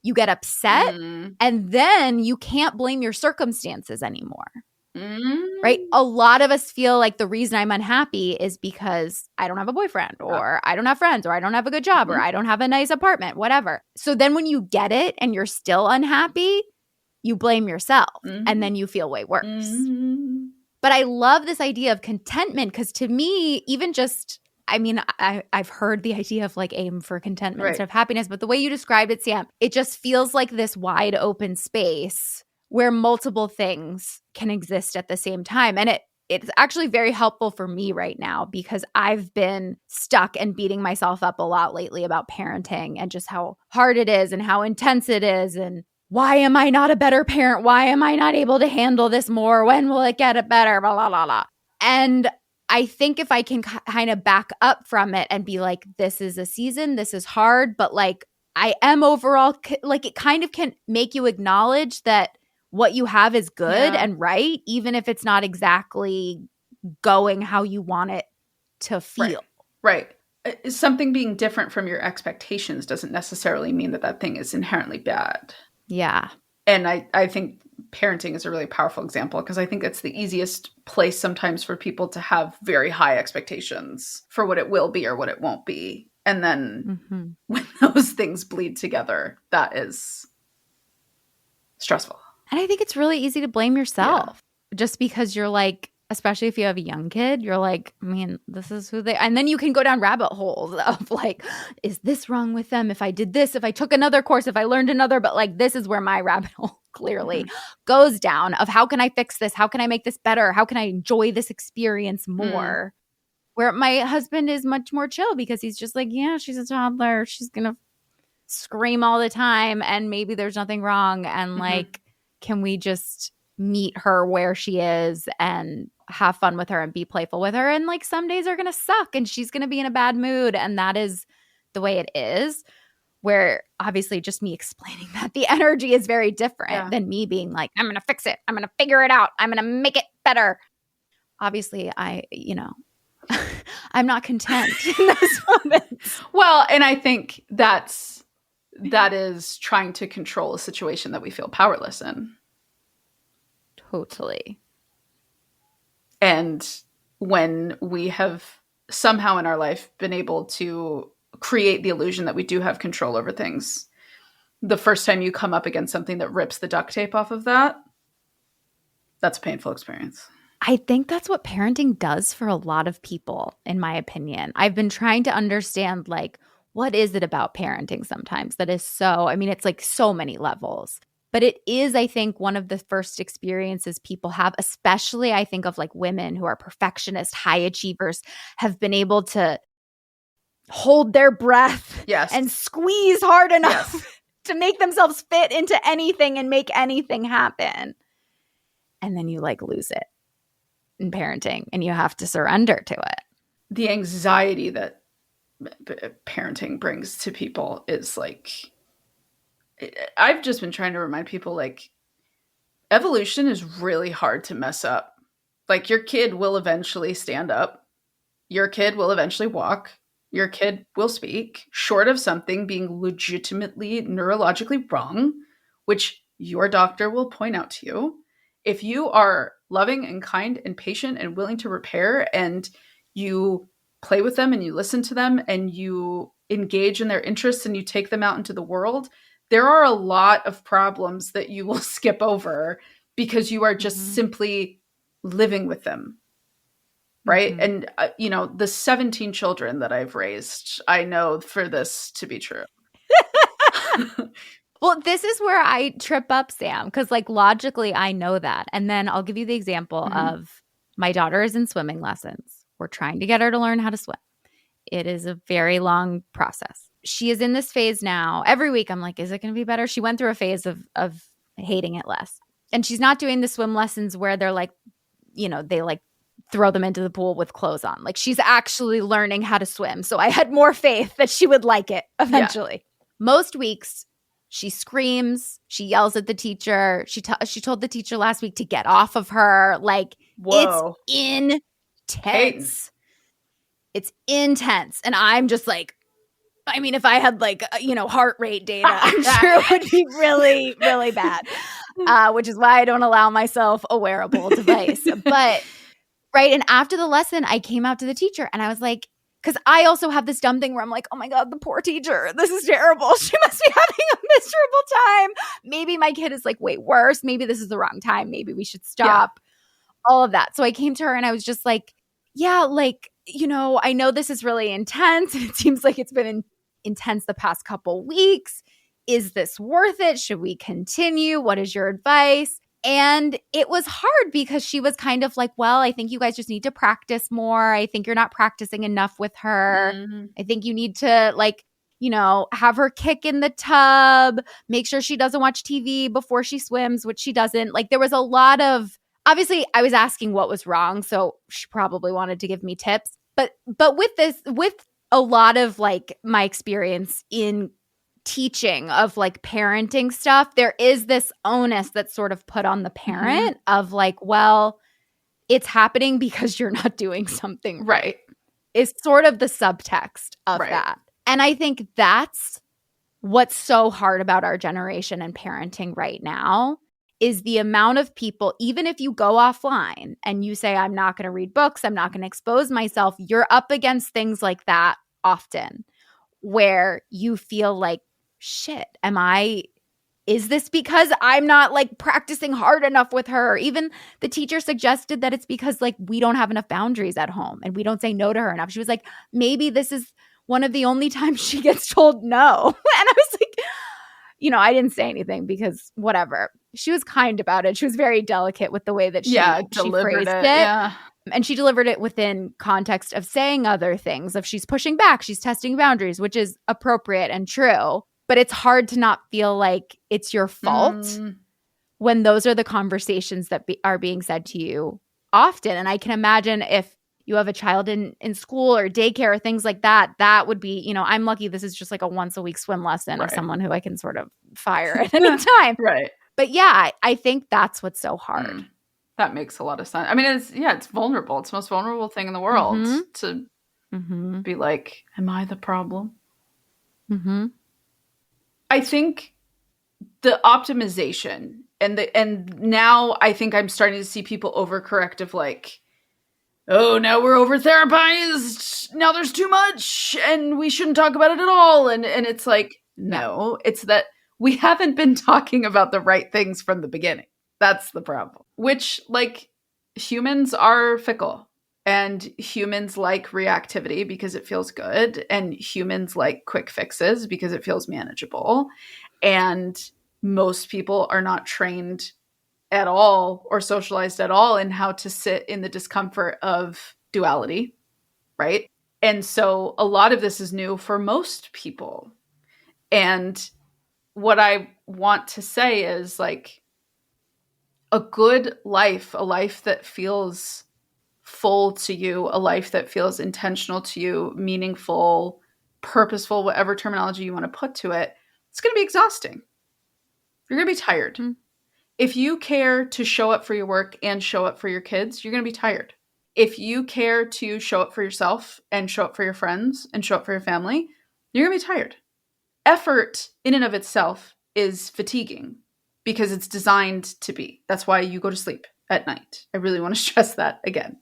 you get upset, and then you can't blame your circumstances anymore. Right? A lot of us feel like the reason I'm unhappy is because I don't have a boyfriend, or I don't have friends, or I don't have a good job, or I don't have a nice apartment, whatever. So then when you get it and you're still unhappy, you blame yourself, and then you feel way worse. But I love this idea of contentment, because to me, even just, I mean, I've heard the idea of like aim for contentment instead of happiness, but the way you described it, Sam, it just feels like this wide open space where multiple things can exist at the same time. And it's actually very helpful for me right now, because I've been stuck and beating myself up a lot lately about parenting and just how hard it is and how intense it is. And why am I not a better parent? Why am I not able to handle this more? When will it get better? Blah, blah, blah, blah. And I think if I can kind of back up from it and be like, this is a season, this is hard, but like I am overall, like it kind of can make you acknowledge that what you have is good and right, even if it's not exactly going how you want it to feel. Right. Something being different from your expectations doesn't necessarily mean that thing is inherently bad. Yeah. And I think parenting is a really powerful example, because I think it's the easiest place sometimes for people to have very high expectations for what it will be or what it won't be. And then when those things bleed together, that is stressful. And I think it's really easy to blame yourself just because you're like, especially if you have a young kid, you're like, I mean, this is who they, and then you can go down rabbit holes of like, is this wrong with them? If I did this, if I took another course, if I learned another, but like, this is where my rabbit hole clearly goes down of how can I fix this? How can I make this better? How can I enjoy this experience more? Where my husband is much more chill, because he's just like, yeah, she's a toddler. She's going to scream all the time. And maybe there's nothing wrong. And like, can we just meet her where she is and have fun with her and be playful with her? And like some days are going to suck and she's going to be in a bad mood. And that is the way it is, where obviously just me explaining that the energy is very different than me being like, I'm going to fix it. I'm going to figure it out. I'm going to make it better. Obviously, I'm not content in those moments. Well, and I think that is trying to control a situation that we feel powerless in. Totally. And when we have somehow in our life been able to create the illusion that we do have control over things. The first time you come up against something that rips the duct tape off of that, that's a painful experience. I think that's what parenting does for a lot of people, in my opinion. I've been trying to understand, like, what is it about parenting sometimes that is so, I mean, it's like so many levels. But it is, I think, one of the first experiences people have, especially I think of like women who are perfectionist, high achievers, have been able to hold their breath and squeeze hard enough to make themselves fit into anything and make anything happen. And then you like lose it in parenting and you have to surrender to it. The anxiety that parenting brings to people is like, I've just been trying to remind people, like, evolution is really hard to mess up. Like, your kid will eventually stand up. Your kid will eventually walk. Your kid will speak, short of something being legitimately neurologically wrong, which your doctor will point out to you. If you are loving and kind and patient and willing to repair, and you play with them and you listen to them and you engage in their interests and you take them out into the world, there are a lot of problems that you will skip over because you are just simply living with them. Right. And, the 17 children that I've raised, I know for this to be true. Well, this is where I trip up, Sam, because like logically I know that. And then I'll give you the example of my daughter is in swimming lessons. We're trying to get her to learn how to swim. It is a very long process. She is in this phase now. Every week I'm like, is it going to be better? She went through a phase of hating it less. And she's not doing the swim lessons where they're like, they like throw them into the pool with clothes on. Like, she's actually learning how to swim. So I had more faith that she would like it eventually. Yeah. Most weeks she screams, she yells at the teacher. She told the teacher last week to get off of her. Like, whoa. It's intense. It's intense. And I'm just like, I mean, if I had like, heart rate data, I'm sure it would be really, really bad, which is why I don't allow myself a wearable device. But right. And after the lesson, I came out to the teacher and I was like, because I also have this dumb thing where I'm like, oh my God, the poor teacher. This is terrible. She must be having a miserable time. Maybe my kid is like way worse. Maybe this is the wrong time. Maybe we should stop. All of that. So I came to her and I was just like, yeah, like, I know this is really intense. And it seems like it's been intense the past couple weeks. Is this worth it? Should we continue? What is your advice? And it was hard because she was kind of like, well, I think you guys just need to practice more. I think you're not practicing enough with her. I think you need to have her kick in the tub, make sure she doesn't watch TV before she swims, which she doesn't. Like, there was a lot of, obviously I was asking what was wrong. So she probably wanted to give me tips. But with a lot of like my experience in teaching of like parenting stuff, there is this onus that's sort of put on the parent of like, well, it's happening because you're not doing something right. Is sort of the subtext of that. And I think that's what's so hard about our generation and parenting right now is the amount of people, even if you go offline and you say, I'm not going to read books, I'm not going to expose myself, you're up against things like that often where you feel like, shit, is this because I'm not like practicing hard enough with her? Even the teacher suggested that it's because like we don't have enough boundaries at home and we don't say no to her enough. She was like, maybe this is one of the only times she gets told no. And I was like, I didn't say anything because whatever. She was kind about it. She was very delicate with the way that she phrased it. Yeah. And she delivered it within context of saying other things, of she's pushing back, she's testing boundaries, which is appropriate and true. But it's hard to not feel like it's your fault when those are the conversations that are being said to you often. And I can imagine if you have a child in school or daycare or things like that, that would be, I'm lucky this is just like a once a week swim lesson of someone who I can sort of fire at any time. But yeah, I think that's what's so hard. That makes a lot of sense. I mean, it's vulnerable. It's the most vulnerable thing in the world to be like, am I the problem? I think the optimization and now I think I'm starting to see people overcorrect of like, oh, now we're over-therapized. Now there's too much and we shouldn't talk about it at all. And it's like, no, it's that we haven't been talking about the right things from the beginning. That's the problem. Which, like, humans are fickle. And humans like reactivity because it feels good. And humans like quick fixes because it feels manageable. And most people are not trained at all or socialized at all in how to sit in the discomfort of duality, right? And so a lot of this is new for most people. And what I want to say is, like, a good life, a life that feels full to you, a life that feels intentional to you, meaningful, purposeful, whatever terminology you want to put to it, it's going to be exhausting. You're going to be tired. Mm-hmm. If you care to show up for your work and show up for your kids, you're going to be tired. If you care to show up for yourself and show up for your friends and show up for your family, you're going to be tired. Effort in and of itself is fatiguing because it's designed to be. That's why you go to sleep at night. I really want to stress that again.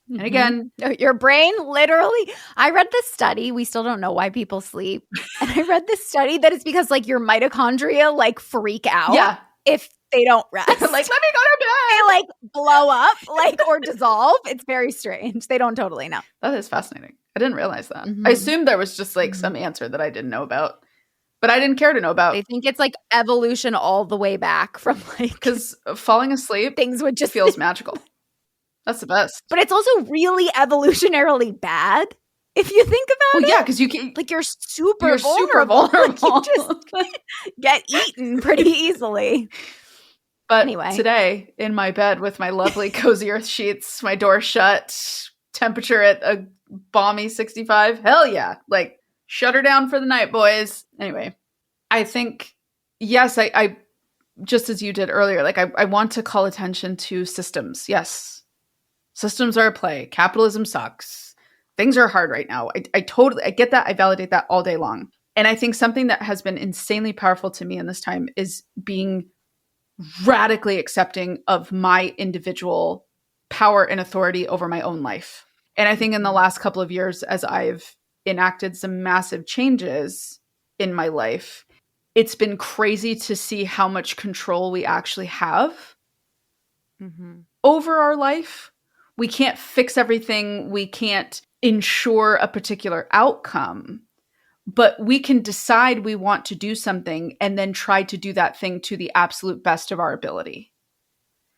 And again, your brain literally, I read this study. We still don't know why people sleep. And I read this study that it's because, like, your mitochondria, like, freak out if they don't rest. Like, let me go to bed. They, like, blow up, like, or dissolve. It's very strange. They don't totally know. That is fascinating. I didn't realize that. Mm-hmm. I assumed there was just, like, some answer that I didn't know about. But I didn't care to know about. They think it's, like, evolution all the way back from, like, because falling asleep things would just feels magical. That's the best. But it's also really evolutionarily bad if you think about it. Yeah, because you can, like, you're super vulnerable. Like, you just get eaten pretty easily. But anyway, today in my bed with my lovely cozy earth sheets, my door shut, temperature at a balmy 65. Hell yeah. Like, shut her down for the night, boys. Anyway, I think, yes, I just as you did earlier, like, I want to call attention to systems. Yes. Systems are at play. Capitalism sucks. Things are hard right now. I totally get that. I validate that all day long. And I think something that has been insanely powerful to me in this time is being radically accepting of my individual power and authority over my own life. And I think in the last couple of years, as I've enacted some massive changes in my life, it's been crazy to see how much control we actually have over our life. We can't fix everything. We can't ensure a particular outcome, but we can decide we want to do something and then try to do that thing to the absolute best of our ability.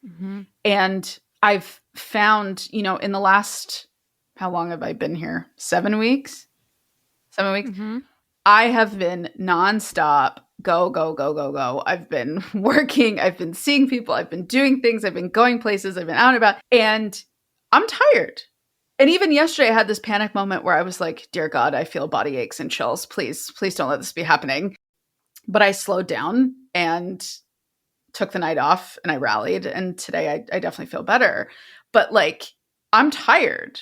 Mm-hmm. And I've found, in the last, how long have I been here? 7 weeks? 7 weeks? Mm-hmm. I have been nonstop. Go, go, go, go, go. I've been working. I've been seeing people. I've been doing things. I've been going places. I've been out and about. And I'm tired. And even yesterday, I had this panic moment where I was like, dear God, I feel body aches and chills. Please, please don't let this be happening. But I slowed down and took the night off and I rallied. And today I definitely feel better. But, like, I'm tired.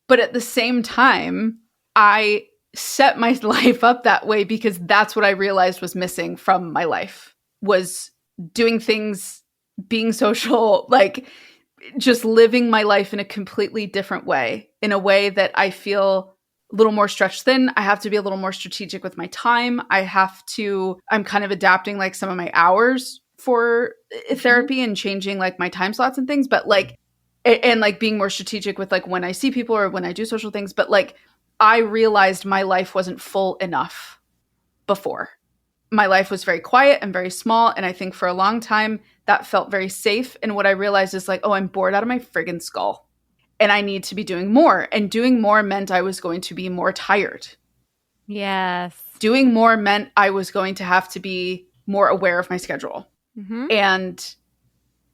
But at the same time, I set my life up that way because that's what I realized was missing from my life, was doing things, being social, like, just living my life in a completely different way, in a way that I feel a little more stretched thin. I have to be a little more strategic with my time. I'm kind of adapting, like, some of my hours for therapy and changing, like, my time slots and things, but, like, and like being more strategic with, like, when I see people or when I do social things. But, like, I realized my life wasn't full enough before. My life was very quiet and very small. And I think for a long time that felt very safe. And what I realized is, like, oh, I'm bored out of my friggin' skull and I need to be doing more. And doing more meant I was going to be more tired. Yes. Doing more meant I was going to have to be more aware of my schedule and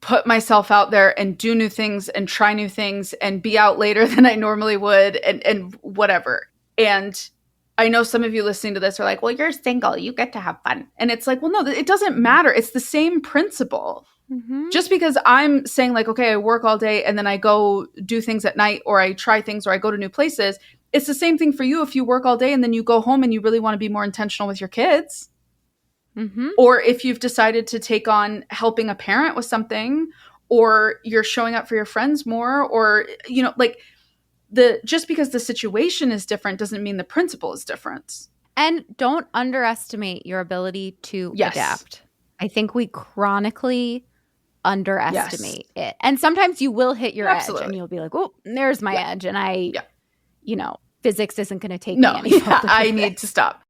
put myself out there and do new things and try new things and be out later than I normally would and whatever. And I know some of you listening to this are like, well, you're single, you get to have fun. And it's like, well, no, it doesn't matter. It's the same principle. Mm-hmm. Just because I'm saying, like, okay, I work all day and then I go do things at night, or I try things, or I go to new places. It's the same thing for you if you work all day and then you go home and you really want to be more intentional with your kids. Mm-hmm. Or if you've decided to take on helping a parent with something, or you're showing up for your friends more, or, like, just because the situation is different doesn't mean the principle is different. And don't underestimate your ability to Yes. adapt. I think we chronically underestimate it. And sometimes you will hit your edge and you'll be like, oh, there's my edge. And physics isn't going to take me any further. I need to stop.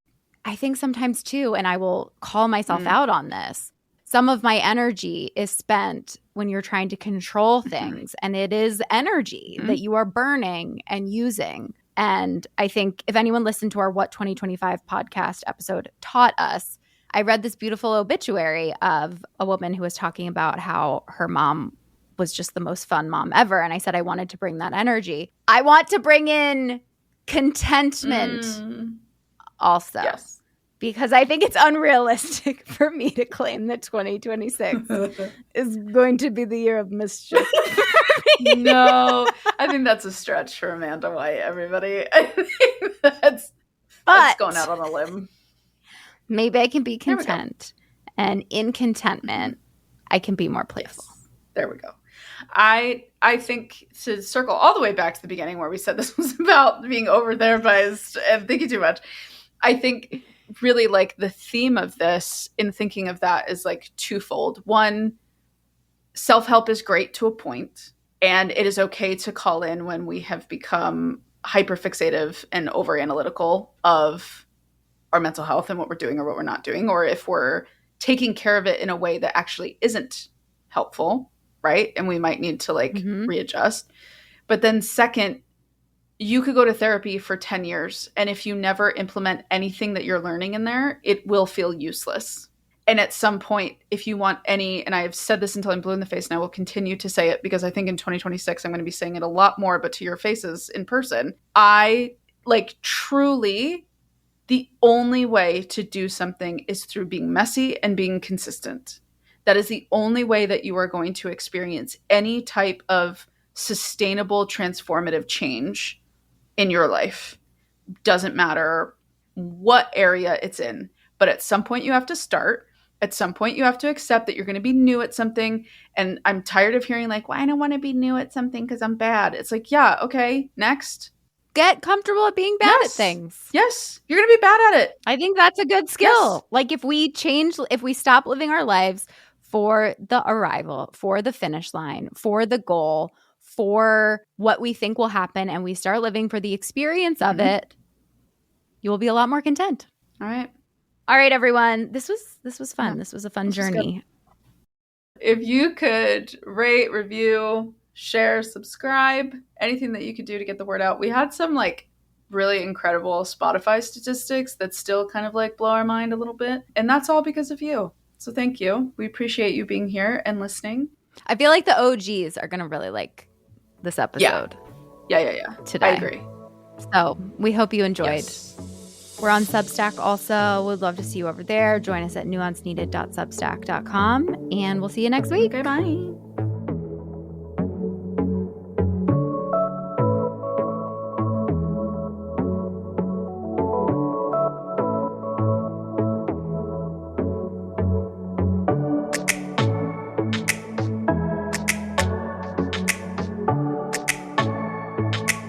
I think sometimes too, and I will call myself out on this, some of my energy is spent when you're trying to control things. And it is energy that you are burning and using. And I think if anyone listened to our What 2025 podcast episode taught us, I read this beautiful obituary of a woman who was talking about how her mom was just the most fun mom ever. And I said I wanted to bring that energy. I want to bring in contentment also. Yes. Because I think it's unrealistic for me to claim that 2026 is going to be the year of mischief. No, I think that's a stretch for Amanda White, everybody. I think that's going out on a limb. Maybe I can be content. And in contentment, I can be more playful. Yes. There we go. I think to circle all the way back to the beginning where we said this was about being over-therapized and thinking too much, I think really like the theme of this in thinking of that is like twofold. One, self-help is great to a point, and it is okay to call in when we have become hyper-fixative and over-analytical of our mental health and what we're doing or what we're not doing, or if we're taking care of it in a way that actually isn't helpful, right? And we might need to readjust. But then second, you could go to therapy for 10 years, and if you never implement anything that you're learning in there, it will feel useless. And at some point, if you want any, and I've said this until I'm blue in the face, and I will continue to say it because I think in 2026, I'm going to be saying it a lot more, but to your faces in person, I truly, the only way to do something is through being messy and being consistent. That is the only way that you are going to experience any type of sustainable, transformative change in your life. Doesn't matter what area it's in, but at some point you have to start. At some point you have to accept that you're going to be new at something. And I'm tired of hearing well, I don't want to be new at something because I'm bad. It's yeah, okay, next. Get comfortable at being bad at things. Yes, you're going to be bad at it. I think that's a good skill. Yes. If we stop living our lives for the arrival, for the finish line, for the goal, for what we think will happen, and we start living for the experience of it, you will be a lot more content. All right, everyone. This was fun. Yeah. This was a fun journey. If you could rate, review, share, subscribe, anything that you could do to get the word out. We had some really incredible Spotify statistics that still kind of blow our mind a little bit. And that's all because of you. So thank you. We appreciate you being here and listening. I feel like the OGs are going to really like this episode. Yeah. Today. I agree. So we hope you enjoyed. Yes. We're on Substack also. We'd love to see you over there. Join us at nuanceneeded.substack.com, and we'll see you next week. Okay, bye.